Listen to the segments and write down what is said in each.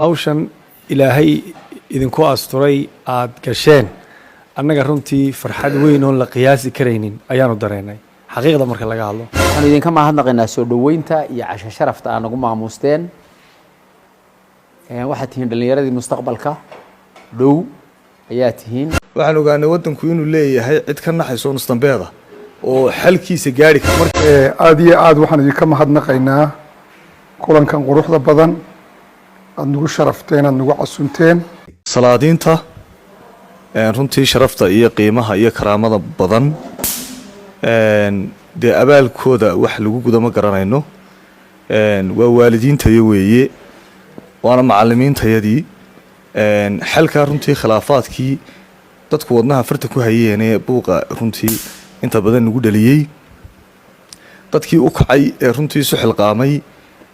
hawshan ilaahay idinku asturay aad gasheen annaga runtii farxad weyn oo la qiyaasi karaynin ayaanu dareenay xaqiiqda marka laga hadlo waxaan idinka mahadnaqaynaa soo dhaweynta iyo casho sharafta aan nagu maamuusteen waxaad tihiin dhallinyaradii mustaqbalka dhow ayaa tihiin waxaan ogaanay waddanku inuu leeyahay cid ka naxayso nustambeeda oo xalkiisa gaari kara aad iyo aad waxaan idinka mahadnaqaynaa kulankan quruxda badan aad nagu sharafteen aad nagu casunteen salaadiinta runtii sharafta iyo qiimaha iyo karaamada badan dee abaalkooda wax lagu guda ma garanayno waa waalidiintayo weeye waana macalimiintayadii xalkaa runtii khilaafaadkii dadku wadnaha farta ku hayeenee buuqa runtii inta badan nagu dhaliyey dadkii u kacay ee runtii isu xilqaamay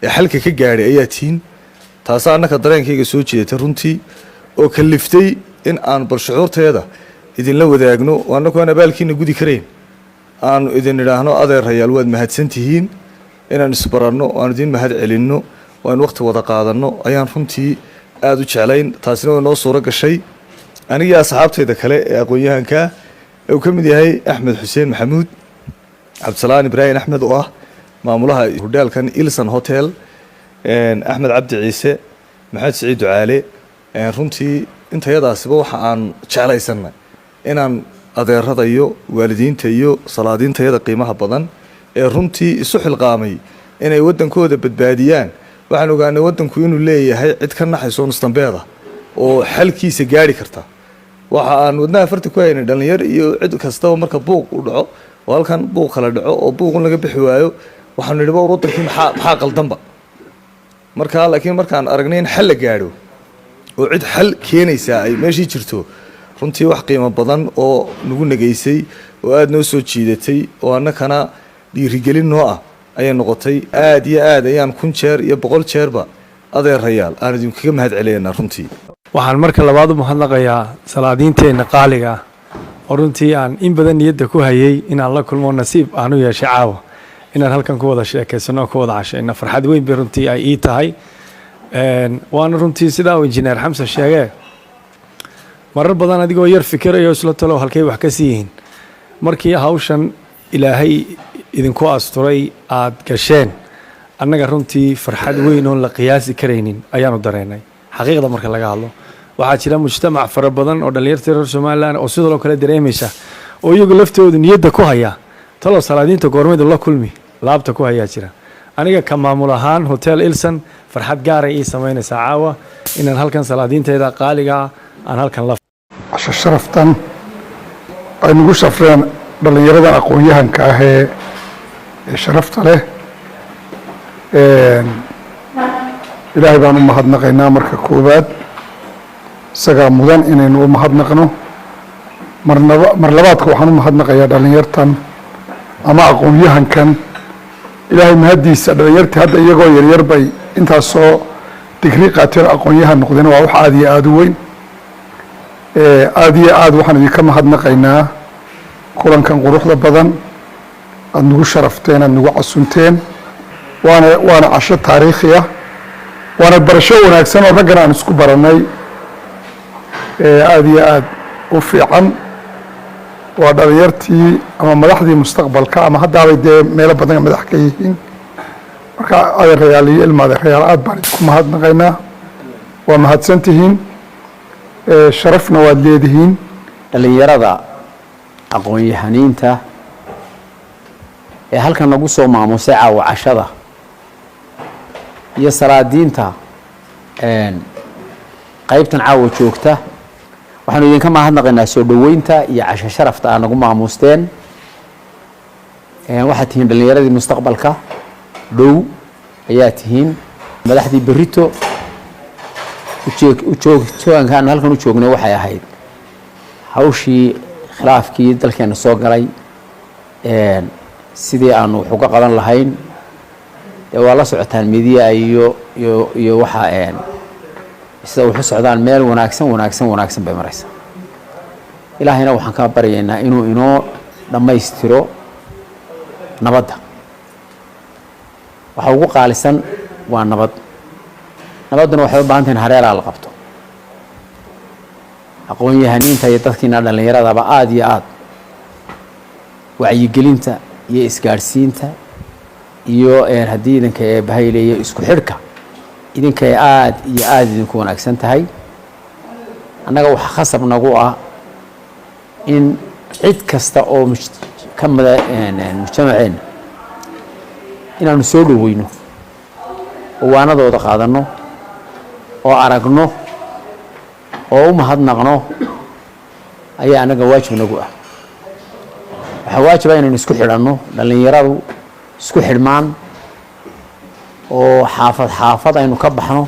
ee xalka ka gaadhay ayaa tihiin taasaa annaka dareenkayga soo jeedata runtii oo kaliftay in aan bal shucuurteeda idinla wadaagno oo annagu aan abaalkiina gudi karayn aanu idin idhaahno adeerayaal waad mahadsan tihiin inaan isbaranno oo aan idin mahad celinno oo aan waqti wada qaadanno ayaan runtii aada u jeclayn taasina way noo suuro gashay anigii asxaabtayda kale ee aqoon-yahankaa ee uu ka mid yahay axmed xuseen maxamuud cabdisalaan ibraahim axmed oo ah maamulaha hodhaalkan ilson hotel axmed cabdi ciise maxamed siciid ducaale runtii intayadaasiba waxa aan jeclaysanay inaan adeerada iyo waalidiinta iyo salaadiintayada qiimaha badan ee runtii isu xilqaamay inay waddankooda badbaadiyaan waxaan ogaanay waddanku inuu leeyahay cid ka naxayso nustambeeda oo xalkiisa gaari karta waxa aan wadnaha farta ku haynay dhallinyar iyo cid kastaba marka buuq u dhaco oo halkan buuq kala dhaco oo buuqun laga bixi waayo waxaanu nidhi war waddankii maxaa qaldanba markaa laakiin markaan aragnay in xal la gaadho oo cid xal keenaysaa ay meeshii jirto runtii wax qiimo badan oo nagu nageysay oo aada noo soo jiidatay oo annakana dhiirigelin noo ah ayay noqotay aada iyo aad ayaan 1,000 jeer iyo 100 jeerba adeerayaal aan idinkaga mahad celiyaynaa runtii waxaan marka labaad u mahadnaqayaa salaadiinteenna qaaliga ah oo runtii aan in badan niyadda ku hayay inaan la kulmo nasiib aan u yeeshay caawa inaan halkan ku wada sheekaysano ku wada cashayno farxad weyn bay runtii ay ii tahay waana runtii sidaa uu injineer xamsan sheegee marar badan adigoo yar fikirayo isla talo halkay wax ka sii yihiin markii hawshan ilaahay idinku asturay aad gasheen annaga runtii farxad weyn oo la qiyaasi karaynin ayaanu dareenay xaqiiqda marka laga hadlo waxaa jira mujtamac fara badan oo dhallinyarta reer somalilan oo sidoo kale dareemaysa oo iyagu laftoodu niyadda ku haya talo salaadiinta goormaydu la kulmi laabta ku hayaa jira aniga ka maamul ahaan hotel ilson farxad gaaray ii samaynaysaa caawa inaan halkan salaadiinteeda qaaliga aan halkan la casho sharaftan ay nagu safreen dhallinyaradan aqoon-yahanka ah ee sharafta leh ilaahay baan u mahadnaqaynaa marka koowaad isagaa mudan inaynu u mahadnaqno mar labaadka waxaan u mahadnaqayaa dhallinyartan ama aqoon-yahankan ilaahay mahaddiisa dhallinyartii hadda iyagoo yaryar bay intaasoo digri qaateen aqoon-yahan noqdeen waa wax aada iyo aada u weyn aada iyo aad waxaan idinka mahadnaqaynaa kulankan quruxda badan aada nagu sharafteen aada nagu casunteen waana casho taariikhi ah waana barasho wanaagsan oo raggan aan isku baranay aada iyo aada u fiican waa dhalinyartii ama madaxdii mustaqbalka ama haddaabay dee meelo badan madax ka yihiin marka adeerayaal iyo ilma adeerayaal aad baan idinku mahadnaqaynaa waa mahadsantihiin sharafna waad leedihiin dhallinyarada aqoon-yahaniinta ee halkan nagu soo maamusay caawa cashada iyo salaadiinta qaybtan caawa joogta waxaanu idinka mahadnaqaynaa soo dhaweynta iyo casho sharafta aan nagu maamuusteen waxaad tihiin dhallinyaradii mustaqbalka dhow ayaa tihiin madaxdii berito ujoogitaanka aanu halkan u joognay waxay ahayd hawshii khilaafkii dalkeena soo galay sidii aanu wax uga qaban lahayn waa la socotaan midiya iyo waxa sida wuxu socdaan meel wanaagsan bay maraysaa ilaahayna waxaan ka baryaynaa inuu inoo dhammaystiro nabadda waxa ugu qaalisan waa nabad nabaduna waxay u baahan tahay in hareeraha la qabto aqoon-yahaniinta iyo dadkiina dhallinyaradaba aada iyo aada wacyigelinta iyo isgaadhsiinta iyo haddii idinka bahayleeyo isku xidhka idinkay aada iyo aada idinku wanaagsan tahay annaga waxa khasab nagu ah in cid kasta oo ka mida mujtamaceenna inaanu soo dhoweyno oo waanadooda qaadanno oo aragno oo u mahadnaqno ayaa annaga waajib nagu ah waxaa waajiba inaynu isku xidhanno dhallinyaradu isku xidhmaan oo xaafad xaafad aynu ka baxno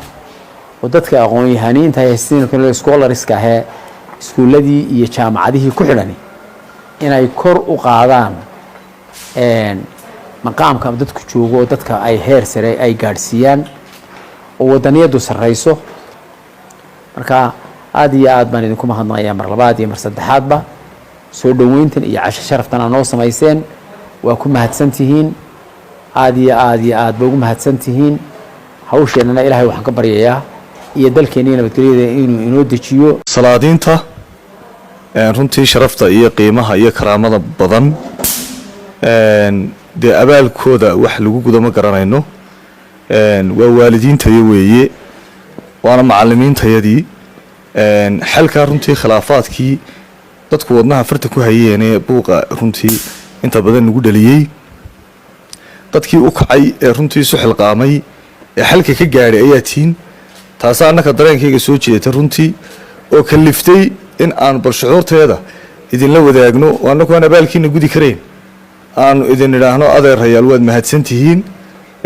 oo dadka aqoon-yahaniinta ee scholariska ahee iskuulladii iyo jaamacadihii ku xidhani inay kor u qaadaan maqaamka dadku joogo oo dadka ay heer sare ay gaadhsiiyaan oo wadaniyadu sarrayso marka aada iyo aad baan idinku mahadnaqayaa mar labaad iyo mar saddexaadba soo dhoweyntan iyo casho sharaftan aa noo samayseen waa ku mahadsan tihiin aada iyo aada iyo aad ba ugu mahadsan tihiin hawsheennana ilaahay waxaan ka baryayaa iyo dalkeenniiyo nabadgelyada inuu inoo dejiyo salaadiinta runtii sharafta iyo qiimaha iyo karaamada badan dee abaalkooda wax lagu guda ma garanayno waa waalidiintayo weeye waana macalimiintayadii xalkaa runtii khilaafaadkii dadku wadnaha farta ku hayeenee buuqa runtii inta badan nagu dhaliyey dadkii u kacay ee runtii isu xilqaamay ee xalka ka gaadhay ayaa tiin taasa annaka dareenkayga soo jeedata runtii oo kaliftay in aan bal shucuurteeda idinla wadaagno oo annagu aan abaalkiina gudi karayn aanu idin idhaahno adeerayaal waad mahadsan tihiin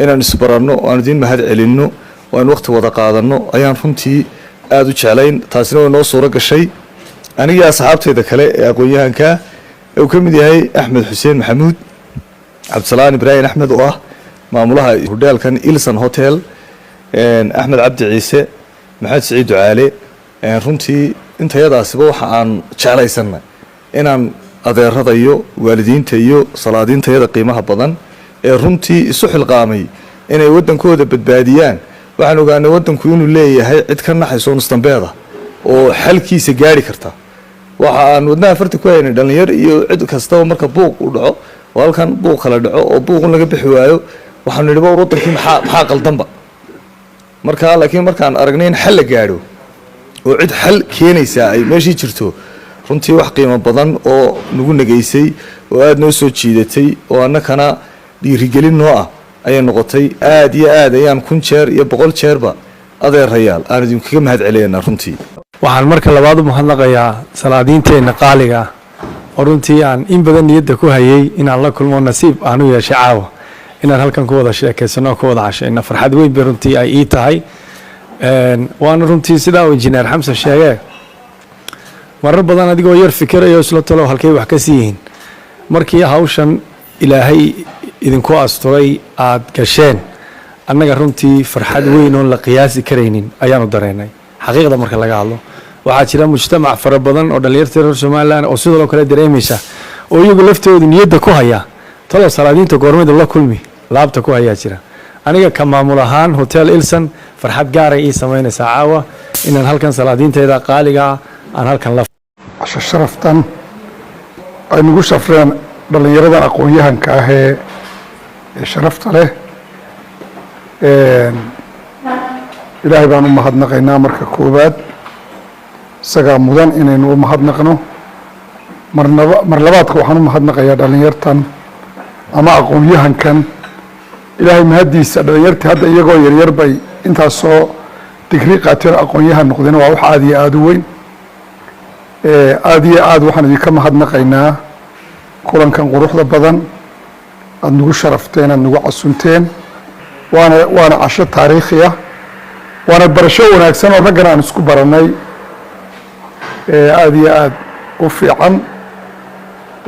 inaan isbaranno oo aan idin mahad celinno oo aan waqti wada qaadanno ayaan runtii aada u jeclayn taasina way noo suuro gashay anigii asxaabteyda kale ee aqoon-yahankaa ee uu ka mid yahay axmed xuseen maxamuud cabdisalaan ibraahim axmed oo ah maamulaha hodheelkan ilson hotel axmed cabdi ciise maxamed siciid ducaale runtii intayadaasiba waxa aan jeclaysanay inaan adeerada iyo waalidiinta iyo salaadiintayada qiimaha badan ee runtii isu xilqaamay inay waddankooda badbaadiyaan waxaan ogaanay waddanku inuu leeyahay cid ka naxayso nusdambeeda oo xalkiisa gaari karta waxa aan wadnaha farta ku haynay dhallinyar iyo cid kastaba marka buuq u dhaco oo halkan buuq kala dhaco oo buuqun laga bixi waayo waxaanu nidhi war waddankii maxaa qaldanba markaa laakiin markaan aragnay in xal la gaadho oo cid xal keenaysaa ay meeshii jirto runtii wax qiimo badan oo nagu nageysay oo aada noo soo jiidatay oo annakana dhiirigelin noo ah ayay noqotay aada iyo aad ayaan 1,000 jeer iyo 100 jeerba adeerayaal aan idinkaga mahad celiyaynaa runtii waxaan marka labaad u mahadnaqayaa salaadiinteenna qaaliga oo runtii aan in badan niyadda ku hayay inaan la kulmo nasiib aan u yeeshay caawa inaan halkan ku wada sheekaysano ku wada cashayno farxad weyn bay runtii ay ii tahay waana runtii sidaa uu injineer xamsan sheegee marar badan adigoo yar fikirayo isla talo halkay wax ka sii yihiin markii hawshan ilaahay idinku asturay aad gasheen annaga runtii farxad weyn oon la qiyaasi karaynin ayaanu dareennay xaqiiqda marka laga hadlo waxaa jira mujtamac fara badan oo dhallinyarta reer somalilan oo sidoo kale dareemaysa oo iyagu laftoodu niyadda ku haya talo salaadiinta goormada la kulmi laabta ku hayaa jira aniga ka maamul ahaan hotel ilson farxad gaaray ii samaynaysaa caawa inaan halkan salaadiinteeda qaaliga aan halkan la casho sharaftan ay nagu shafreen dhallinyaradan aqoon-yahanka ah ee sharafta leh ilaahay baan u mahadnaqaynaa marka koowaad isagaa mudan inaynu u mahadnaqno mar labaadka waxaan u mahadnaqayaa dhallinyartan ama aqoon-yahankan ilaahay mahaddiisa dhallinyartii hadda iyagoo yaryar bay intaasoo digrii qaateen aqoon-yahan noqdeen waa wax aada iyo aada u weyn aada iyo aada waxaan idinka mahadnaqaynaa kulankan quruxda badan aada nagu sharafteen aada nagu casunteen waana casho taariikhi ah waana barasho wanaagsan oo raggan aan isku baranay aada iyo aada u fiican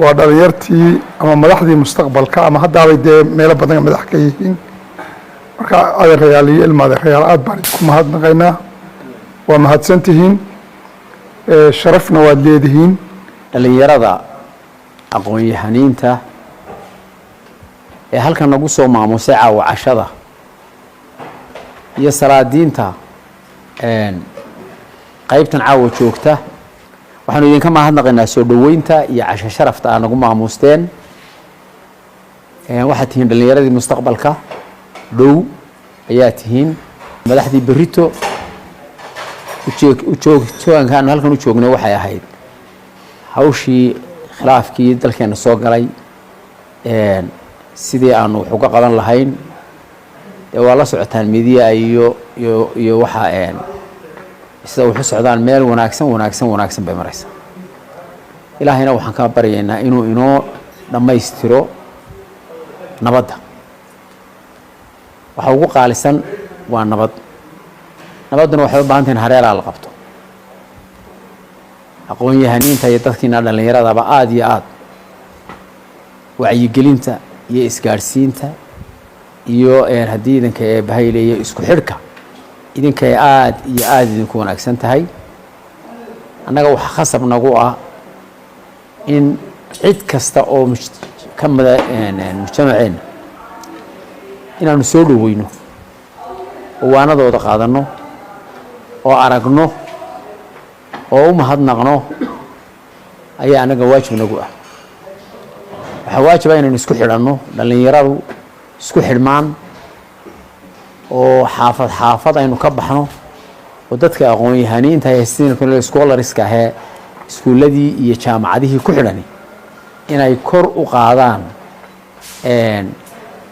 waa dhalinyartii ama madaxdii mustaqbalka ama haddaabay dee meelo badan madax ka yihiin marka adeerayaal iyo ilma adeerayaal aada baan idinku mahadnaqaynaa waa mahadsantihiin sharafna waad leedihiin dhallinyarada aqoon-yahaniinta ee halkan nagu soo maamusay caawa cashada iyo salaadiinta qaybtan caawa joogta waxaanu idinka mahadnaqaynaa soo dhoweynta iyo casho sharafta aad nagu maamuusteen waxaad tihiin dhallinyaradii mustaqbalka dhow ayaa tihiin madaxdii berrito ujoogitaanka aanu halkan u joogno waxay ahayd hawshii khilaafkii dalkeena soo galay sidii aanu wax uga qaban lahayn dee waa la socotaan midiya iyo waxa sida wuxuu socdaan meel wanaagsan bay maraysa ilaahayna waxaan ka baryaynaa inuu inoo dhammaystiro nabadda waxa ugu qaalisan waa nabadduna waxay u baahan tahay in hareeraa la qabto aqoon-yahaniinta iyo dadkiina dhallinyaradaba aada iyo aada wacyigelinta iyo isgaadhsiinta iyo haddii idinka bahayleeya isku xidhka idinkay aada iyo aada idinku wanaagsan tahay annaga waxa khasab nagu ah in cid kasta oo ka mida mujtamaceenna inaanu soo dhoweyno oo waanadooda qaadanno oo aragno oo u mahadnaqno ayaa annaga waajib nagu ah waxaa waajiba inaynu isku xidhanno dhallinyaradu isku xidhmaan oo xaafad aynu ka baxno oo dadka aqoon-yahaniinta haystiina scholariska ahee iskuulladii iyo jaamacadihii ku xidhani inay kor u qaadaan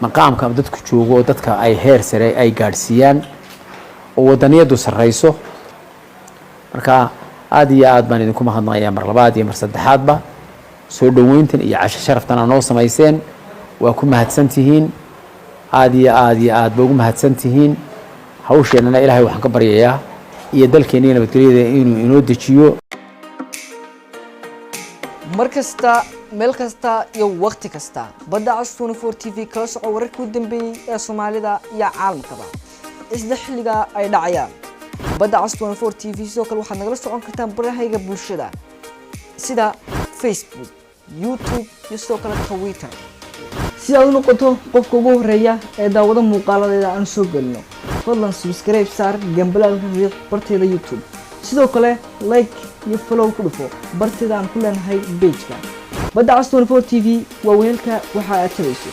maqaamka dadku joogo oo dadka ay heer sare ay gaadhsiiyaan oo waddaniyaddu sarrayso marka aada iyo aad baan idinku mahadnaqayaa mar labaad iyo mar saddexaadba soo dhoweyntan iyo casho sharaftan aa noo samayseen waa ku mahadsantihiin aada iyo aad ba ugu mahadsantihiin hawsheennana ilaahay waxaan ka baryayaa iyo dalkeenna iyo nabadgelyada inuu inoo dejiyo mar kasta meel kasta iyo waqti kasta badda cas 24 TV kala soco wararkii u dambeeyay ee Soomaalida iyo caalamkaba isla xilliga ay dhacayaan badda cas 24 TV sidoo kale waxaad nagala socon kartaan barahayga bulshada sida Facebook YouTube iyo sidoo kale Twitter si aad u noqoto qofka ugu horeeya ee daawada muuqaaladeeda aan soo galno fadlan subscribe saar gambalaalka riix barteeda YouTube sidoo kale like iyo follow ku dhufo barteeda aan ku leenahay page-ka badda cas 24 TV waa weelka waxa aad tabayso